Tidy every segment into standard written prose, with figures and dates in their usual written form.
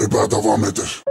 Müharibə davam edir.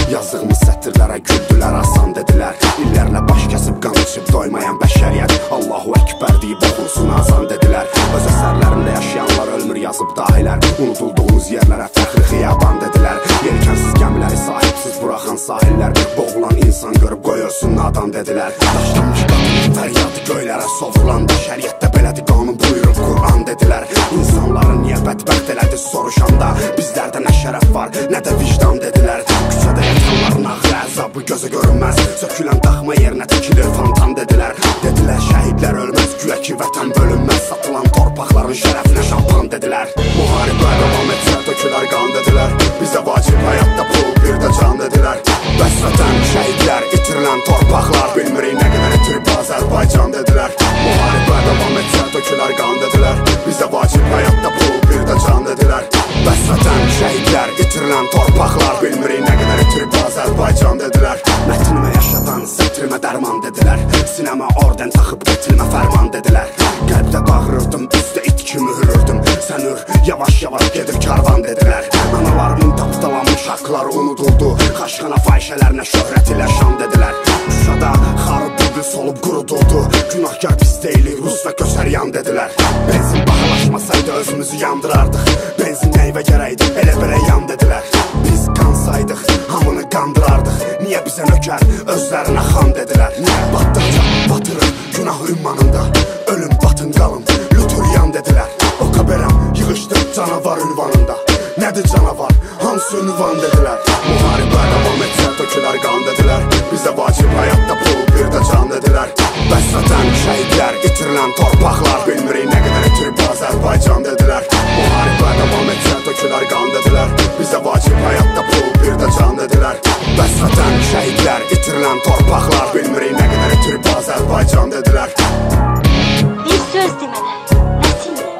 Yazdığımız sətirlərə güldülər, asan dedilər. İllərlə baş kəsib qan içib doymayan bəşəriyyət Allahu Əkbər deyib oxunsun azan dedilər. Öz əsərlərində yaşayanlar ölmür yazıb dahilər. Unutulduğumuz yerlərə fəxri xiyaban dedilər. Yelkənsiz gəmiləri sahibsiz buraxan sahillər. Boğulan insan görüb qoyursun nadan dedilər. Daşlanmış qanun fəryadı göylərə sovrulan bəşəriyyətdə belədir qanun buyurub Qur'an dedilər. İnsanları niyə bədbəxt elədi soruşanda bizlərdə nə şərəf var, nə də vicdan dedilər. Küçədə yatanların ağrı əzabı gözə görünməz. Sökülən daxma yerinə tikilir fontan dedilər. Dedilər şəhidlər ölməz, güya ki vətən bölünməz. Satılan torpaqların şərəfinə şampan dedilər. Müharibə davam etsə tökülər qan dedilər. Bizə vacib həyatda pul, bir də can dedilər. Bəs vətən, şəhidlər, itirilən torpaqlar, bilmirik nə qədər itirib Azərbaycan dedilər. Müharibə davam etsə tökülər qan dedilər. Bizə vacib həyatda pul, bir də can dedilər. Bəs vətən, şəhidlər, itirilən torpaqlar, bilmirik nə qədər itirib Azərbaycan dedilər. Mətnimə yaşadan, sətrimə dərman dedilər. Sinəmə orden taxıb qetilimə fərman dedilər. Qəlbdə bağırırdım, üstə it kimi hürürdüm. Sən ür, yavaş-yavaş gedir karvan dedilər. Analarımın tapdalanmış haqları unuduldu. Xaşqana fahişələrinə şöhrət ilə şan dedilər. Şuşada xarıb bülbül solub quruduldu. Günahkar biz deyilik, Rus və kösəryan dedilər. Benzin bahalaşmasaydı özümüzü yandırardıq. Benzin neyvə gərəkdi, elə belə yan dedilər. Biz qansaydık, hamını qandırardıq. Niyə bizə nökər, özlərinə xan dedilər. Niyə batdıqca batırır, günah ünvanında. Ölüm batın qalın, lüturyan dedilər. O kaberəm yığışdır canavar ünvanında. Nədir canavar, hansı ünvan dedilər. Müharibə davam etsə tökülər qan dedilər. Bizə vacib həyatda pul, bir də can dedilər. Bəs vətən, şəhidlər, itirilən torpaqlar, bilmirik nə qədər itirib Azərbaycan dedilər. Müharibə davam etsə tökülər qan dedilər. Bizə vacib həyatda pul, bir də can dedilər. Bəs vətən, şəhidlər, itirilən torpaqlar, bilmirik nə qədər itirib Azərbaycan dedilər. Bir söz demədən, nəsimdir?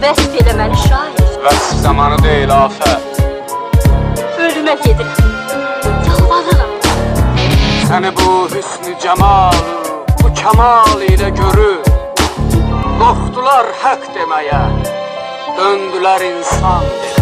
Vəsf elə məni şair. Vəsf zamanı deyil, afət. Ölümə gedirəm, yalvarıram. Səni bu hüsnü cəmal, bu kəmal ilə görür. Qorxdular haqq deməyə, döndülər insan deməyə.